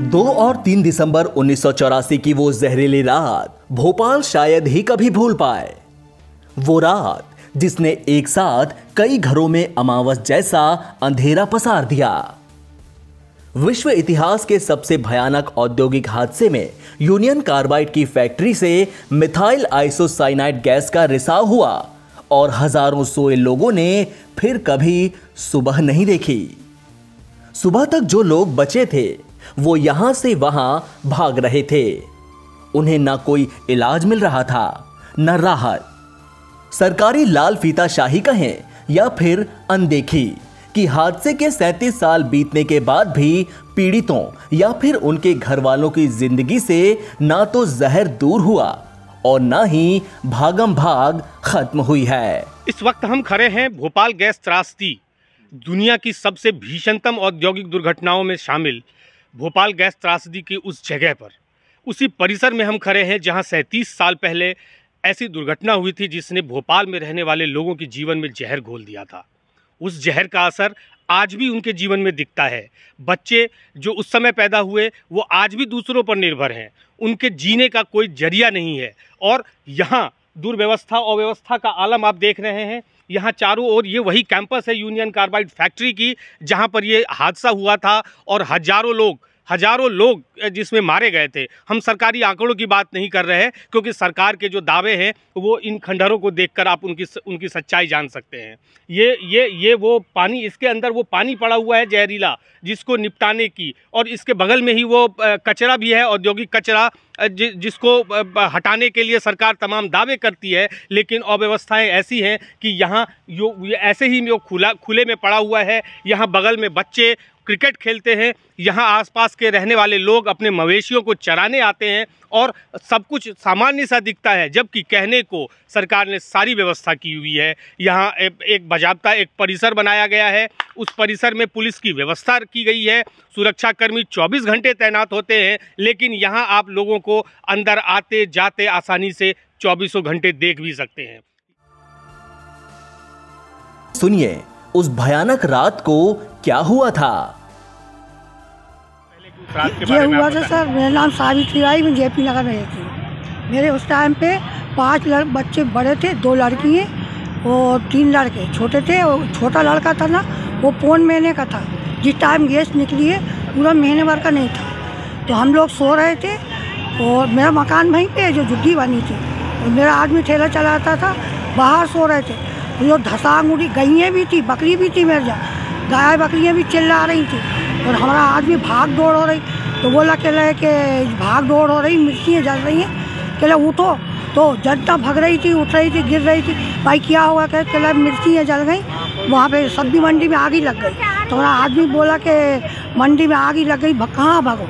2 और 3 दिसंबर 1984 की वो जहरीली रात भोपाल शायद ही कभी भूल पाए। वो रात जिसने एक साथ कई घरों में अमावस जैसा अंधेरा पसार दिया। विश्व इतिहास के सबसे भयानक औद्योगिक हादसे में यूनियन कार्बाइड की फैक्ट्री से मिथाइल आइसोसाइनाइड गैस का रिसाव हुआ और हजारों सोए लोगों ने फिर कभी सुबह नहीं देखी। सुबह तक जो लोग बचे थे वो यहां से वहां भाग रहे थे। उन्हें ना कोई इलाज मिल रहा था, न राहत। सरकारी लाल फीता शाही कहें या फिर अनदेखी कि हादसे के 37 साल बीतने के बाद भी पीड़ितों या फिर उनके घर वालों की जिंदगी से ना तो जहर दूर हुआ और ना ही भागम भाग खत्म हुई है। इस वक्त हम खड़े हैं भोपाल गैस त्रासदी, दुनिया की सबसे भीषणतम औद्योगिक दुर्घटनाओं में शामिल भोपाल गैस त्रासदी की उस जगह पर, उसी परिसर में हम खड़े हैं जहां 37 साल पहले ऐसी दुर्घटना हुई थी जिसने भोपाल में रहने वाले लोगों के जीवन में जहर घोल दिया था। उस जहर का असर आज भी उनके जीवन में दिखता है। बच्चे जो उस समय पैदा हुए वो आज भी दूसरों पर निर्भर हैं, उनके जीने का कोई जरिया नहीं है। और यहाँ दुर्व्यवस्था अव्यवस्था का आलम आप देख रहे हैं। यहाँ चारों ओर ये वही कैंपस है यूनियन कार्बाइड फैक्ट्री की जहाँ पर ये हादसा हुआ था और हजारों लोग जिसमें मारे गए थे। हम सरकारी आंकड़ों की बात नहीं कर रहे हैं क्योंकि सरकार के जो दावे हैं वो इन खंडहरों को देखकर आप उनकी सच्चाई जान सकते हैं। ये वो पानी, इसके अंदर वो पानी पड़ा हुआ है जहरीला, जिसको निपटाने की, और इसके बगल में ही वो कचरा भी है, औद्योगिक कचरा, जिसको हटाने के लिए सरकार तमाम दावे करती है। लेकिन अव्यवस्थाएं ऐसी हैं कि यहाँ ऐसे ही खुले में पड़ा हुआ है। यहाँ बगल में बच्चे क्रिकेट खेलते हैं, यहाँ आसपास के रहने वाले लोग अपने मवेशियों को चराने आते हैं और सब कुछ सामान्य सा दिखता है, जबकि कहने को सरकार ने सारी व्यवस्था की हुई है। यहाँ एक बाजाबता एक परिसर बनाया गया है, उस परिसर में पुलिस की व्यवस्था की गई है, सुरक्षाकर्मी 24 घंटे तैनात होते हैं। लेकिन यहाँ आप लोगों को अंदर आते जाते आसानी से 24 घंटे देख भी सकते हैं। सुनिए उस भयानक रात को क्या हुआ था। ये हुआ था सर, मेरा नाम सावित्री राय, मैं जेपी नगर में रहती हूँ। मेरे उस टाइम पे 5 बच्चे बड़े थे, 2 लड़की और 3 लड़के छोटे थे। और छोटा लड़का था ना वो 5 महीने का था। जिस टाइम गैस निकली है पूरा महीने भर का नहीं था। तो हम लोग सो रहे थे और मेरा मकान वहीं पे जो झुग्गी बनी थी, और मेरा आदमी ठेला चलाता था, बाहर सो रहे थे। तो जो धसांग उड़ी, गैयें भी थी, बकरी भी थी, मेरे यहाँ गाय बकरियाँ भी चिल्ला रही थी और हमारा आदमी भाग दौड़ हो रही। तो बोला कहला कि भाग दौड़ हो रही, मिर्चियाँ जल रही हैं, कहला उठो। तो जनता भग रही थी, उठ रही थी, गिर रही थी। भाई क्या हुआ? कहला मिर्चियाँ जल गई, वहाँ पे सब्जी मंडी में आग ही लग गई। तो हमारा आदमी बोला कि मंडी में आग ही लग गई, कहाँ भागो?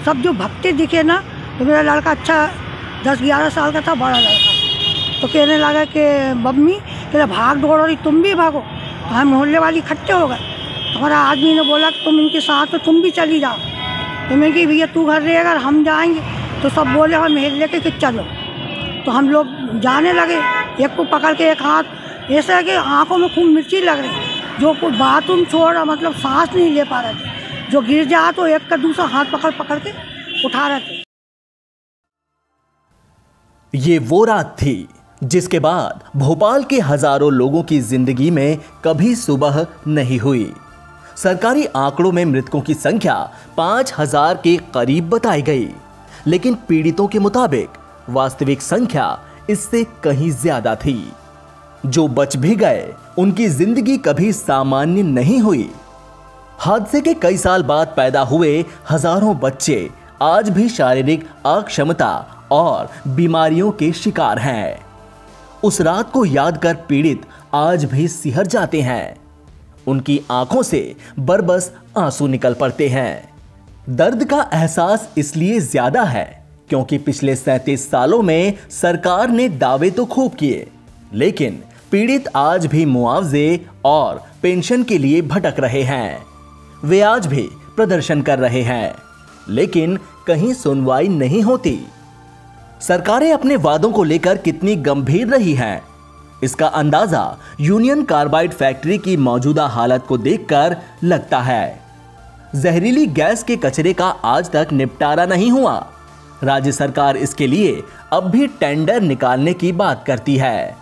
सब जो भगते दिखे ना, तो मेरा लड़का अच्छा 10-11 साल का था, बड़ा लड़का। तो कहने लगा कि मम्मी कहला भाग दौड़ हो रही, तुम भी भागो। तो हम मोहल्ले वाली इकट्ठे हो गए। हमारा आदमी ने बोला कि तुम इनके साथ में तुम भी चली जाओ। तो मैं कि भैया तू घर रहेगा, हम जाएंगे। तो सब बोले हम लेके कि चलो। तो हम लोग जाने लगे, एक को पकड़ के एक हाथ, ऐसा है कि आंखों में खूब मिर्ची लग रही, जो कोई बाथरूम छोड़ मतलब सांस नहीं ले पा रहे थे। जो गिर जा तो एक का दूसरा हाथ पकड़ के उठा रहे थे। ये वो रात थी जिसके बाद भोपाल के हजारों लोगों की जिंदगी में कभी सुबह नहीं हुई। सरकारी आंकड़ों में मृतकों की संख्या 5000 के करीब बताई गई, लेकिन पीड़ितों के मुताबिक वास्तविक संख्या इससे कहीं ज्यादा थी। जो बच भी गए उनकी जिंदगी कभी सामान्य नहीं हुई। हादसे के कई साल बाद पैदा हुए हजारों बच्चे आज भी शारीरिक अक्षमता और बीमारियों के शिकार हैं। उस रात को याद कर पीड़ित आज भी सिहर जाते हैं। उनकी आंखों से बरबस आंसू निकल पड़ते हैं। दर्द का एहसास इसलिए ज्यादा है क्योंकि पिछले 37 सालों में सरकार ने दावे तो खूब किए, लेकिन पीड़ित आज भी मुआवजे और पेंशन के लिए भटक रहे हैं। वे आज भी प्रदर्शन कर रहे हैं, लेकिन कहीं सुनवाई नहीं होती। सरकारें अपने वादों को लेकर कितनी गंभीर रही हैं, इसका अंदाजा यूनियन कार्बाइड फैक्ट्री की मौजूदा हालत को देखकर लगता है। जहरीली गैस के कचरे का आज तक निपटारा नहीं हुआ। राज्य सरकार इसके लिए अब भी टेंडर निकालने की बात करती है।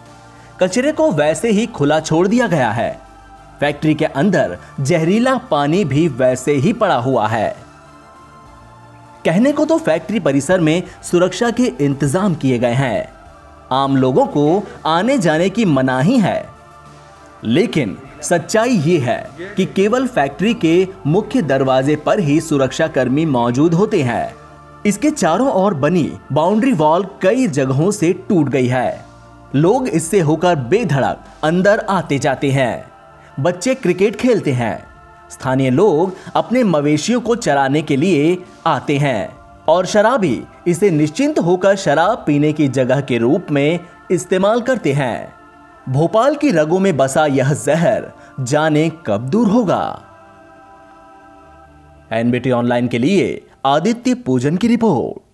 कचरे को वैसे ही खुला छोड़ दिया गया है। फैक्ट्री के अंदर जहरीला पानी भी वैसे ही पड़ा हुआ है। कहने को तो फैक्ट्री परिसर में सुरक्षा के इंतजाम किए गए हैं, आम लोगों को आने जाने की मनाही है, लेकिन सच्चाई ये है कि केवल फैक्ट्री के मुख्य दरवाजे पर ही सुरक्षा कर्मी मौजूद होते हैं। इसके चारों ओर बनी बाउंड्री वॉल कई जगहों से टूट गई है। लोग इससे होकर बेधड़क अंदर आते जाते हैं। बच्चे क्रिकेट खेलते हैं। स्थानीय लोग अपने मवेशियों को चराने के लिए आते हैं और शराबी इसे निश्चिंत होकर शराब पीने की जगह के रूप में इस्तेमाल करते हैं। भोपाल की रगों में बसा यह जहर जाने कब दूर होगा। एनबीटी ऑनलाइन के लिए आदित्य पूजन की रिपोर्ट।